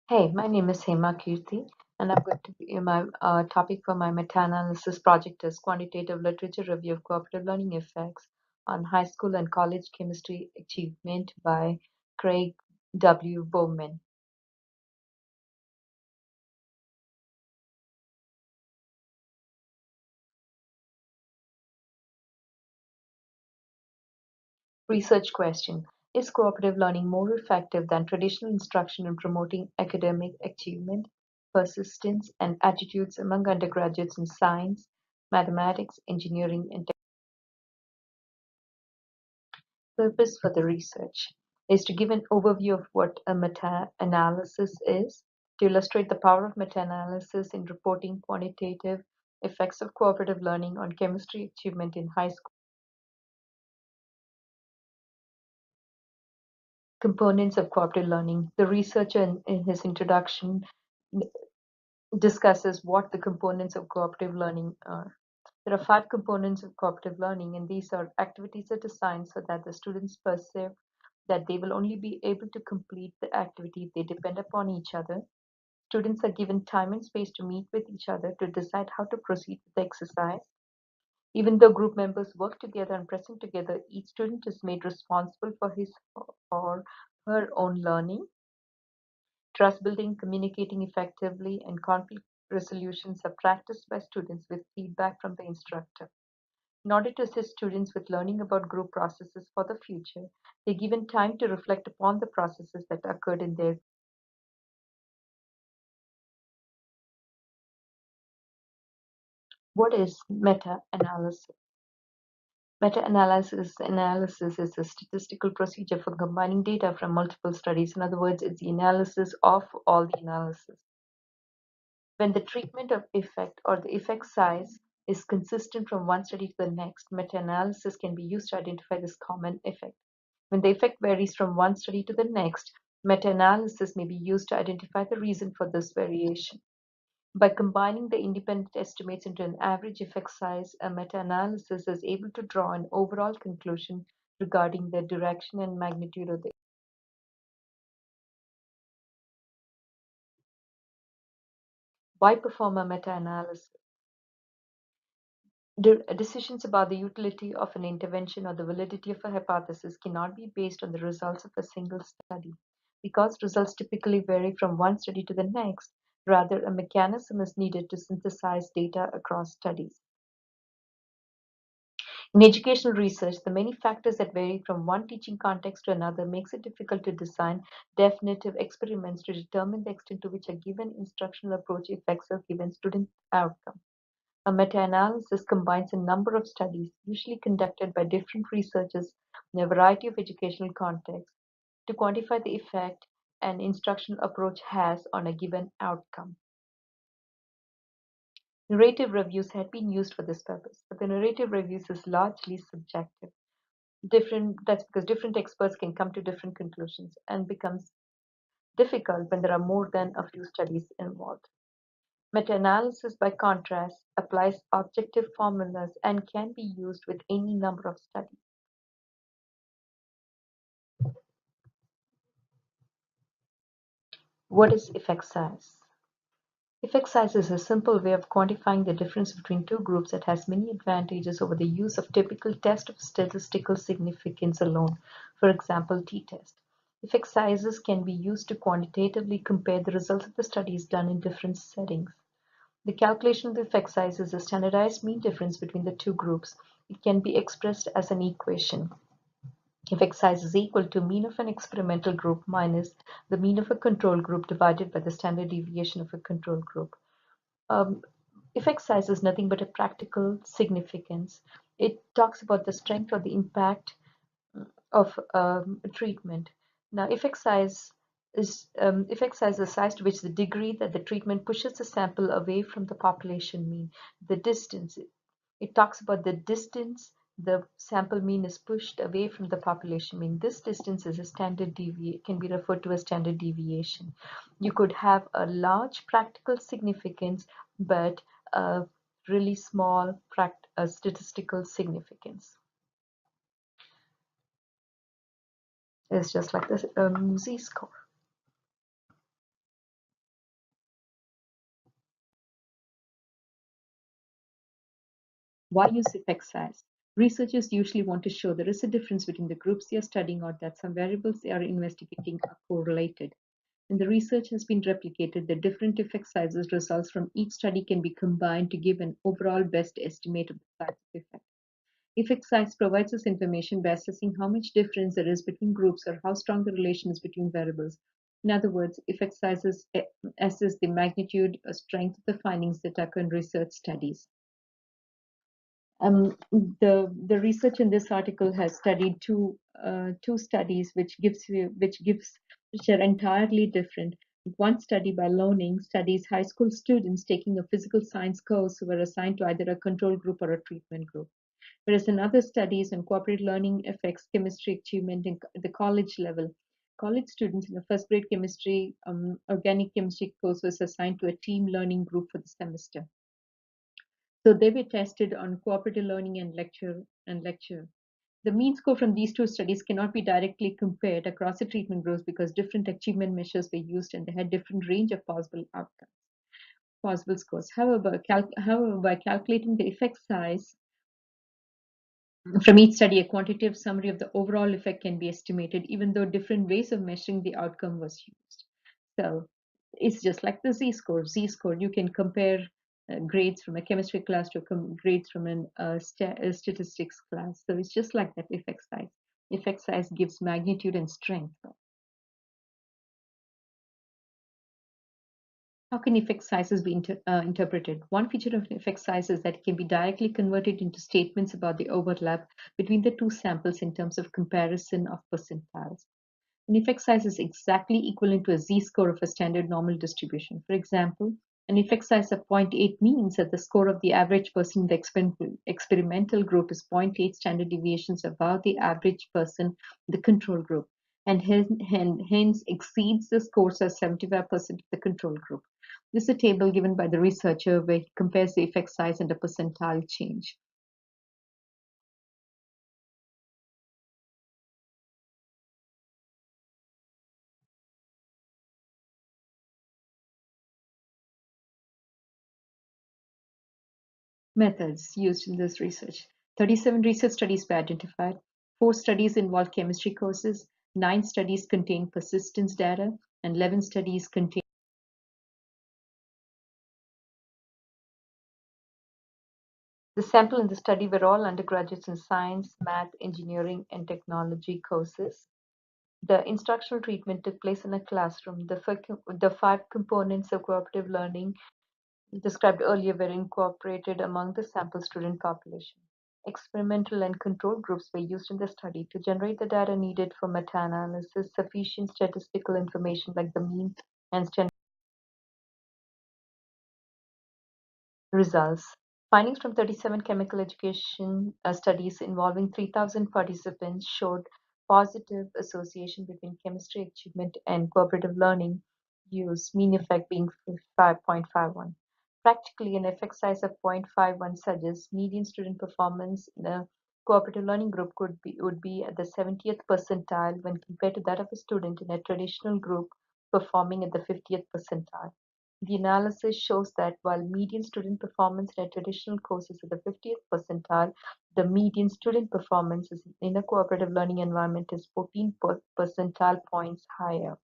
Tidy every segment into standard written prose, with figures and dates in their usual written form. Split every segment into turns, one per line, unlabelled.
Hey, my name is Hema Keerthi, and I'm going to be my topic for my meta-analysis project is Quantitative Literature Review of Cooperative Learning Effects on High School and College Chemistry Achievement by Craig W. Bowman. Research question: is cooperative learning more effective than traditional instruction in promoting academic achievement, persistence, and attitudes among undergraduates in science, mathematics, engineering, and purpose for the research is to give an overview of what a meta-analysis is, to illustrate the power of meta-analysis in reporting quantitative effects of cooperative learning on chemistry achievement in high school. Components of cooperative learning. The researcher in his introduction discusses what the components of cooperative learning are. There are five components of cooperative learning, and these are activities are designed so that the students perceive that they will only be able to complete the activity if they depend upon each other. Students are given time and space to meet with each other to decide how to proceed with the exercise. Even though group members work together and present together, each student is made responsible for his or her own learning. Trust building, communicating effectively, and conflict resolutions are practiced by students with feedback from the instructor. In order to assist students with learning about group processes for the future, they're given time to reflect upon the processes that occurred in their. What is meta-analysis? Meta-analysis is a statistical procedure for combining data from multiple studies. In other words, it's the analysis of all the analysis. When the treatment of effect or the effect size is consistent from one study to the next, meta-analysis can be used to identify this common effect. When the effect varies from one study to the next, meta-analysis may be used to identify the reason for this variation. By combining the independent estimates into an average effect size, a meta-analysis is able to draw an overall conclusion regarding the direction and magnitude of the. Why perform a meta-analysis? Decisions about the utility of an intervention or the validity of a hypothesis cannot be based on the results of a single study. Because results typically vary from one study to the next, rather, a mechanism is needed to synthesize data across studies. In educational research, the many factors that vary from one teaching context to another makes it difficult to design definitive experiments to determine the extent to which a given instructional approach affects a given student outcome. A meta-analysis combines a number of studies, usually conducted by different researchers in a variety of educational contexts, to quantify the effect an instructional approach has on a given outcome. Narrative reviews had been used for this purpose, but the narrative reviews is largely subjective. That's because different experts can come to different conclusions and becomes difficult when there are more than a few studies involved. Meta-analysis, by contrast, applies objective formulas and can be used with any number of studies. What is effect size? Effect size is a simple way of quantifying the difference between two groups that has many advantages over the use of typical test of statistical significance alone, for example, t-test. Effect sizes can be used to quantitatively compare the results of the studies done in different settings. The calculation of the effect size is a standardized mean difference between the two groups. It can be expressed as an equation. Effect size is equal to mean of an experimental group minus the mean of a control group divided by the standard deviation of a control group. Um, Effect size is nothing but a practical significance. It talks about the strength or the impact of treatment. Now, effect size is the size to which the degree that the treatment pushes the sample away from the population mean. The distance, it talks about the distance the sample mean is pushed away from the population mean. This distance is a standard deviation, can be referred to as standard deviation. You could have a large practical significance, but a really small statistical significance. It's just like the z-score. Why use effect size? Researchers usually want to show there is a difference between the groups they are studying or that some variables they are investigating are correlated. When the research has been replicated, the different effect sizes results from each study can be combined to give an overall best estimate of the size of effect. Effect size provides us information by assessing how much difference there is between groups or how strong the relation is between variables. In other words, effect sizes assess the magnitude or strength of the findings that occur in research studies. The research in this article has studied two studies which are entirely different. One study by Loaning studies high school students taking a physical science course who were assigned to either a control group or a treatment group. Whereas another studies on cooperative learning affects chemistry achievement at the college level. College students in a first grade chemistry, organic chemistry course was assigned to a team learning group for the semester. So they were tested on cooperative learning and lecture. The mean score from these two studies cannot be directly compared across the treatment groups because different achievement measures were used and they had different range of possible outcomes, possible scores. However, by calculating the effect size from each study, a quantitative summary of the overall effect can be estimated, even though different ways of measuring the outcome was used. So it's just like the Z-score. Z-score, you can compare grades from a chemistry class to grades from a statistics class. So it's just like that effect size. Effect size gives magnitude and strength. How can effect sizes be interpreted? One feature of effect size is that it can be directly converted into statements about the overlap between the two samples in terms of comparison of percentiles. An effect size is exactly equivalent to a z-score of a standard normal distribution. For example, an effect size of zero point 0.8 means that the score of the average person in the experimental group is zero point 0.8 standard deviations above the average person in the control group, and hence exceeds the scores of 75% of the control group. This is a table given by the researcher where he compares the effect size and the percentile change. Methods used in this research. 37 research studies were identified. 4 studies involved chemistry courses, 9 studies contained persistence data, and 11 studies contained. The sample in the study were all undergraduates in science, math, engineering, and technology courses. The instructional treatment took place in a classroom. The 5 components of cooperative learning described earlier were incorporated among the sample student population. Experimental and control groups were used in the study to generate the data needed for meta-analysis. Sufficient statistical information like the mean and standard results. Findings from 37 chemical education studies involving 3,000 participants showed positive association between chemistry achievement and cooperative learning use, mean effect being 5.51. Practically, an effect size of 0.51 suggests median student performance in a cooperative learning group would be at the 70th percentile when compared to that of a student in a traditional group performing at the 50th percentile. The analysis shows that while median student performance in a traditional course is at the 50th percentile, the median student performance in a cooperative learning environment is 14 percentile points higher.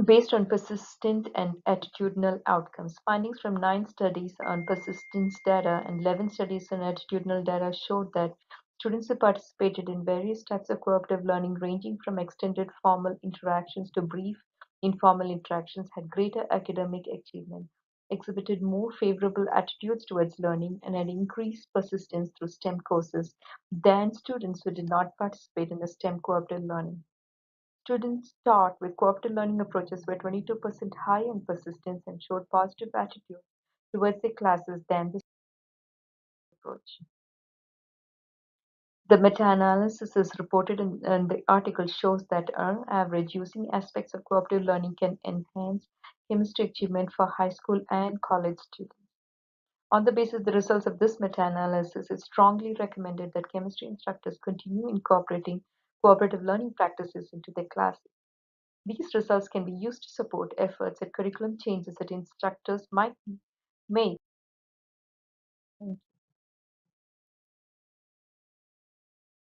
Based on persistent and attitudinal outcomes, findings from 9 studies on persistence data and 11 studies on attitudinal data showed that students who participated in various types of cooperative learning, ranging from extended formal interactions to brief informal interactions, had greater academic achievement, exhibited more favorable attitudes towards learning, and had increased persistence through STEM courses than students who did not participate in the STEM cooperative learning. Students taught with cooperative learning approaches were 22% higher in persistence and showed positive attitude towards their classes than the approach. The meta-analysis is reported in the article shows that on average, using aspects of cooperative learning can enhance chemistry achievement for high school and college students. On the basis of the results of this meta-analysis, it's strongly recommended that chemistry instructors continue incorporating cooperative learning practices into their classes. These results can be used to support efforts at curriculum changes that instructors might May.